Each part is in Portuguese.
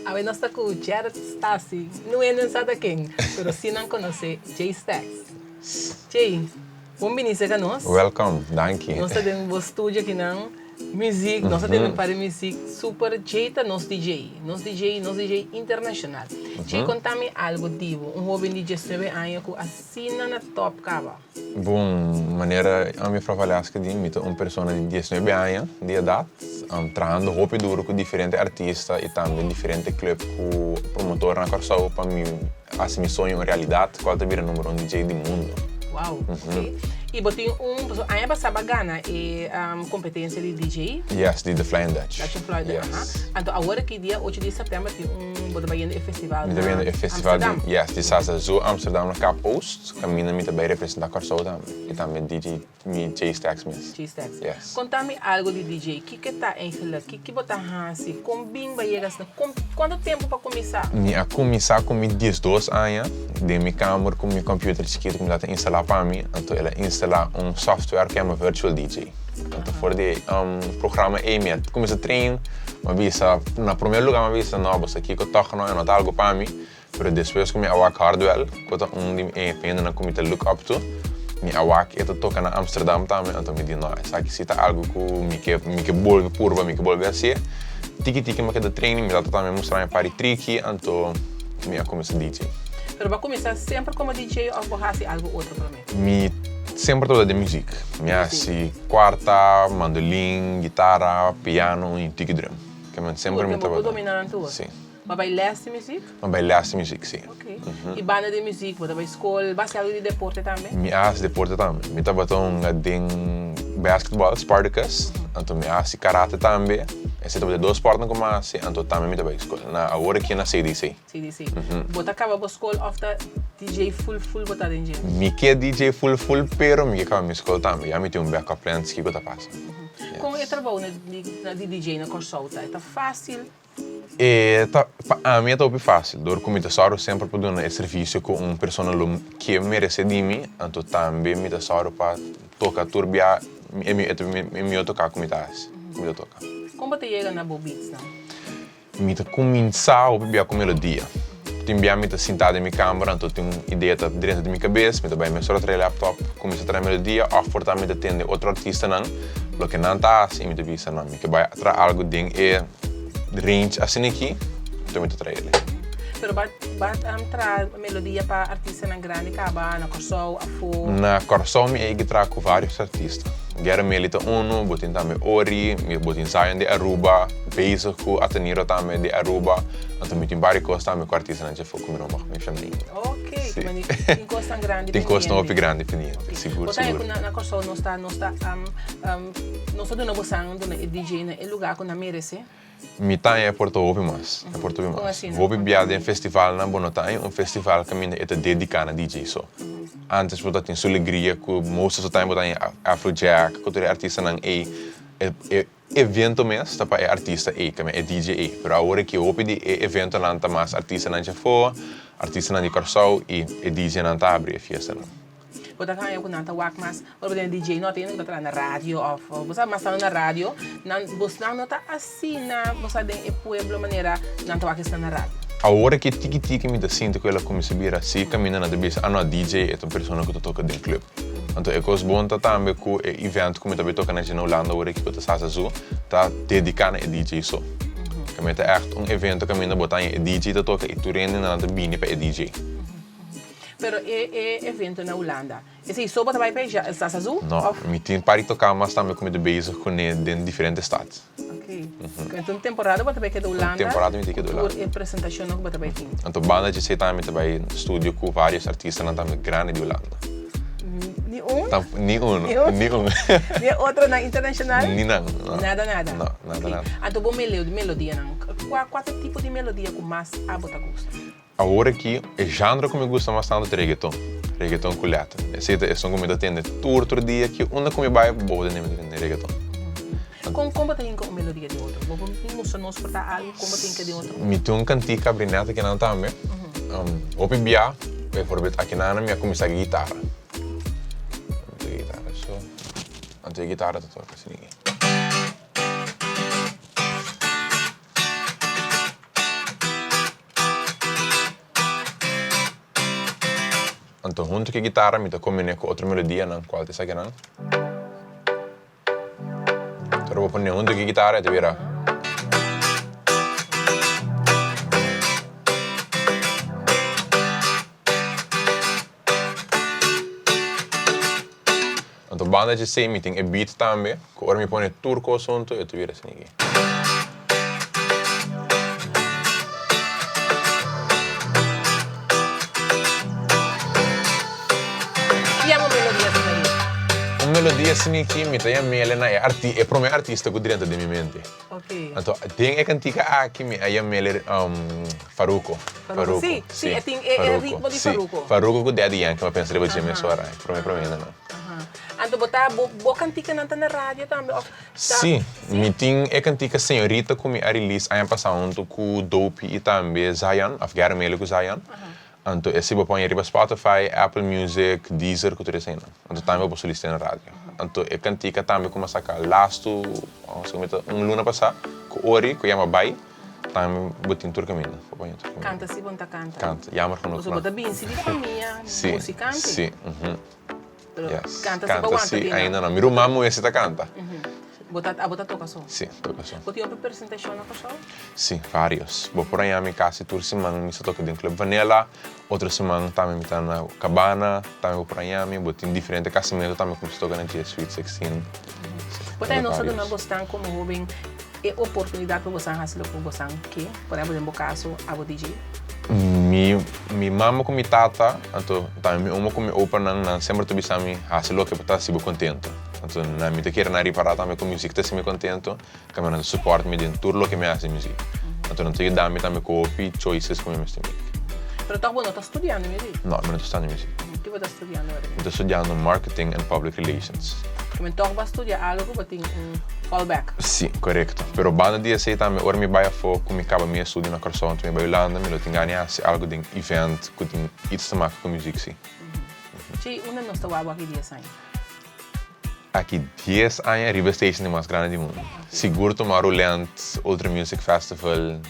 A ver, nós está com o Jared Stassi. Não é nada quem, mas se não conhece, Jay Stacks. Jay, bem-vindo a nós. Welcome, thank you. Nós temos um estúdio aqui não, música, nós temos para música super jeita, nós DJ internacional. Jay, conta-me algo tipo, jovem de 19 anos que assina na top cava. Bom, maneira a minha trabalhar que de uma pessoa de 19 anos de idade, trabalhando roupa duro com diferentes artistas e também diferentes clubes com promotor na Corsau para mim assim sonho em realidade, qual é o número 1 DJ do mundo. Uau, ok. E botem aí passava Gana e competência de DJ. Yes, de The Flying Dutch. Dutch Florida. Yes. Então agora que dia 8 de setembro tem botando festival. Me também o festival de Sasa Zoo Amsterdam na Kapost, caminho me também representar Corsau também e também DJ Jay Stacks mesmo. Jay Stacks. Yes. Conta-me algo de DJ. Que está em fila? Que botar assim? Com bem vai chegar? Quanto tempo para começar? A começar com 12 anos, de minha câmera com meu computer chiquito que me dá instalar para mim, então ela instalar software que é uma virtual DJ. Então for de programa EMET, começa a treinar, me avisa, na primeiro lugar me avisa, não, você aqui que toca não é algo para mim, mas depois que me awak hardware, que é pena na comida look up to, me awak e toca na Amsterdam também, então me diz não, sabe se está algo que me que bolve purva, me que bolve assim, tiki me queda training, me dá também mostrar para trick, então me começa a DJ. Mas vai começar sempre como DJ ou vai fazer algo outro para mim? Sempre toda de música. Me quarta, mandolim, guitarra, piano e tiki drum. Que man sempre me trabalha. Dominar tudo? Sim. Mas vai ler música? Mas vai ler música, sim. Ok. E banda de música, vai escola, vai ser algo de deporte também? Me deporte também. Me trabalha em basketball, Spartacus. Então me karate também. Esse tipo de dois esportes como assim, então também me trabalha escola. Na agora aqui na CDC. CDC. Você acaba a escola after DJ full botar dentro? Me que DJ full, pero me que acaba a escola também. Já me tem backup plans que eu passa. Como é trabalho na DJ na Corsau? Tá fácil? A mim é fácil. Dor como eu sempre para dar serviço com uma pessoa que merece de mim, então também me para tocar turbia e me tocar como eu tocar. Como você chega na Bobits não? Me começar a ouvir com melodia. Também me sentado em minha câmera, então tenho uma ideia dentro da minha cabeça, me também me só trazer laptop, começo a trazer melodia, ou também atender outro artista não, lo que não está assim, me devia não, me que vai trazer algo de range assim aqui, então me trazer ele. Pero trazer melodia para artista na grande caba, na Corsau, a fo. Na Corsau me é que trago com vários artistas. Guerra Melita Uno, botin também Ori, botin Zion de Aruba, Bezig com Ateniro também de Aruba, então me tem várias coisas também com artistas não já foi como não mais me família. Ok, mas tem coisa grande. Tem coisa nova grande pendente, seguro. Na Corsau não está dando boção do DJ no lugar que não merece. Mitad é Porto Ouvir mais, é Porto Ouvir mais. Vou beber em festival na Bonotão, festival que me é dedicado a DJ só. Antes eu tinha Sulegria, que most do tempo tem Afrojack, que todo artista não é evento mesmo, tá para artista que é DJ. Mas agora que eu pedi evento não tá mais artista não já foi, artista não de Corsau e DJ não tá abrir a festa não. Você kan ook naar te waak mas, você DJ não tem que na rádio of você mas na rádio, você não tá assim na você tem o pueblo maneira não te waak está na rádio. Agora que tiki me sinto que ela começa a vir assim, caminhando na cabeça, não DJ é uma pessoa que toca dentro do clube. Então é coisa boa também com o evento que me também toca na Holanda, agora que eu estou azul, tá dedicado a DJ só. Que me é evento que me ainda botar em DJ que toca e tu rende na bine para DJ. Pero evento na Holanda. Esse só para vai para Estás Azul? Não, me tem para tocar, mas também como de base com em diferentes estados. Ok. Então temporada para que da Holanda. Temporada me tem que da Holanda. Por apresentação não para vai. Então banda de sei também também estúdio com vários artistas não também grande de Holanda. Nenhum. E outra na internacional? Não. Nada. Não, nada. Então bom melodia não. Qual tipo de melodia que mais a bota gosta? Agora aqui, o gênero que me gusta bastante é reggaeton com letra. Esse é som que me atende todo dia, que onde que me vai, boa de reggaeton. Como tem com melodia de outro? Vamos nos portar algo como tem que de outro? Me tem um cantiga brineta que não também. Vou bibia, por exemplo, aqui na minha começa a guitarra. Antes a guitarra tu toca assim ninguém. Então, junto com a guitarra, me combinei com outra melodia, não? Qual é essa aqui, não? Então, eu vou pôr junto com a guitarra e te vira. Então, banda de sei, tem a beat também, que agora me põe turco o assunto e te vira assim aqui. Melodia assim aqui, me tem a mele na é para mim artista que dentro da minha mente. Ok. Então tem a cantiga aqui me aí a mele Faruco. Faruco. Sim, é ritmo de Faruco. Faruco com Daddy Yankee, mas pensei que você me soara. Para mim não. Então botar boa cantiga na rádio também. Sim, me tem a cantiga Senhorita com a release ano passado com Dope e também Zion, afgara mele com Zion. Então, esse vou pôr em Spotify, Apple Music, Deezer, que tudo isso aí. Então, também vou solicitar na rádio. Então, a cantiga também começa a last luna passada, com Ori, que chama Bai, também vou ter turcamina. Canta, se bom, canta. Canta, chama com nós. Você bota bem, se de família, musicante. Sim, Canta, se ainda não. Miro mamo esse tá canta. Bota toca só? Sim, toca só. Você tem uma apresentação na show? Sim, vários. Vou por aí a minha casa, toda semana, me toca dentro do Vanilla, outra semana também me tá na Cabana, também vou por aí a minha, vou ter diferentes casamentos, também como se toca na G Sweet 16. Você não sabe não gostar como jovem, é oportunidade para você fazer com você que, por exemplo, no caso, a DJ? Mi mama com mi tata, então também uma com mi opa não sempre tu bisa mi fazer o que para estar contento. Então, na minha queira na riparata também com música, estou sempre contento, que me dá suporte me dentro tudo o que me faz música. Então, não tenho que dar me também copy, choices com minha música. Mas tá bom, não está estudando música? Não, não estou estudando música. O que você está estudando agora? Estou estudando marketing and public relations. Mas então vai estudar algo que tem fallback? Sim, correto. Pero banda dia sei também, agora me vai a foco, me acaba minha estudo na Corsão, me vai Holanda, me lo tenho ganhar algo de event que tem iets te maken com música, sim. Sim, onde nós estamos aqui dia sai? Aqui 10 anos, River Station é mais grande do mundo. Seguro tomar o Land, Ultra Music Festival,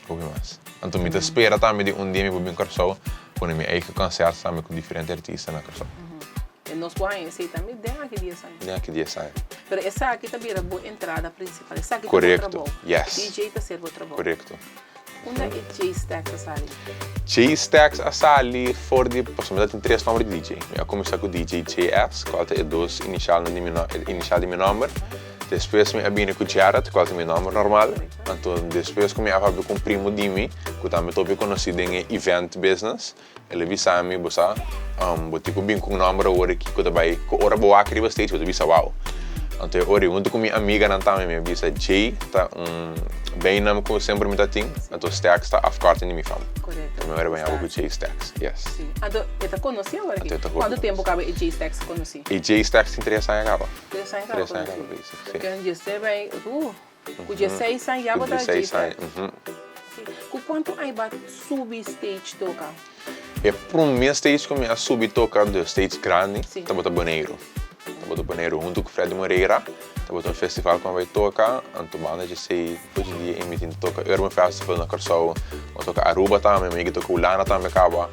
o que mais. Então, me espera também de dia me vou bem Corsão, com minha eigen concerto também com diferentes artistas na Corsão. E nós podemos sei também de aqui dia sai? De aqui dia sai. Mas essa aqui também é a boa entrada principal. Essa aqui correto, yes. DJ está sendo trabalho. Correto. Onde é J-Stacks a sair? J-Stacks a sair for de possibilidade tem 3 números de DJ. Eu comecei com o DJ JS, qual é dois inicial de meu nome. Depois me abri com o Jared, qual é meu nome normal. Então depois me abri com o primo Dimi, que também estou conhecido em event business. Ele disse a mim, bossa, botei bem com o nome agora que eu também, que hora boa aqui no stage, eu disse wow. Então agora junto com minha amiga não também me disse J, tá bem nome que eu sempre me tenho. Então Stacks está afkorting de minha fama. Correto. Então agora bem algo com J-Stacks, yes. Sim. Então você conhece agora aqui? Quanto tempo cabe J-Stacks conheci? E J-Stacks tem 3 anos agora. 3 anos 3 anos agora, sim. Porque no dia 6 vai, o dia 6 anos já botar J-Stacks. Com quanto aí vai subir stage tocar? É para o meu stage que eu subi tocar do stage grande, tá botando Boneiro. Tá botando Boneiro junto com o Fred Moreira. Tá botando um festival que vai tocar. Então, banda de sei, hoje em dia, emitindo tocar Urban Festival na Corsão. Vou tocar Aruba também, minha amiga toca Ulana também, acaba.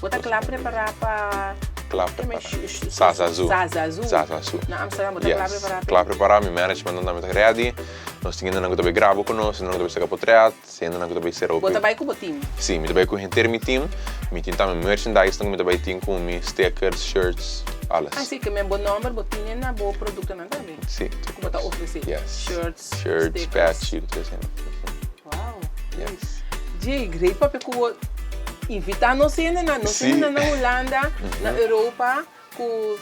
Você está preparar para... Zazazu. Na Amsterdã, você está preparar? Claro, preparar, meu management não está ready. Nós temos ainda não gravo conosco, não estamos portrait, ainda não estamos ser open. Você vai com o time? Sim, eu trabalho com o inteiro meu time também merchandise, eu trabalho com stickers, shirts, alles. Ah, sim, que é um bom nome, bom time, é um bom produto também. Sim. Como está oferecer? Shirts, patch, tudo isso. Uau. Yes. Jay, great para que invitar nós ainda na Holanda, na Europa, com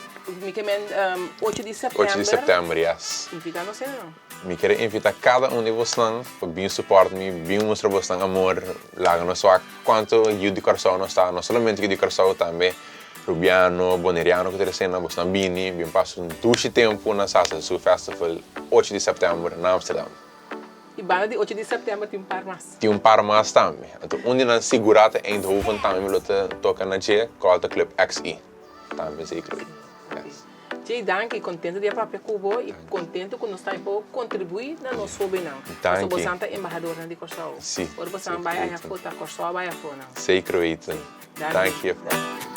8 de setembro. 8 de setembro, yes. Invitar nós ainda não? Me quero invitar cada de vocês para vir suportar me, vir mostrar vocês amor, lá não só quanto eu de coração não está, não somente de coração também, Rubiano, Boneriano, que tem na vocês bini, bem passo 2 tempo na Zazazu Festival, 8 de setembro na Amsterdã. E banda de 8 de setembro tem par mais. Tem par mais também. Então, onde na segurata em Eindhoven também me toca na G, called the Club XE. Também sei club. Yes. Jay, danke, contento de papel Cuba e contento que nós estamos para contribuir na nossa opinião. Danke. Nós somos embaixador de Corsol. Sim. Ora, você vai a foto, Corsol vai a foto. Zeker weten. Dank Dank je, vrouw.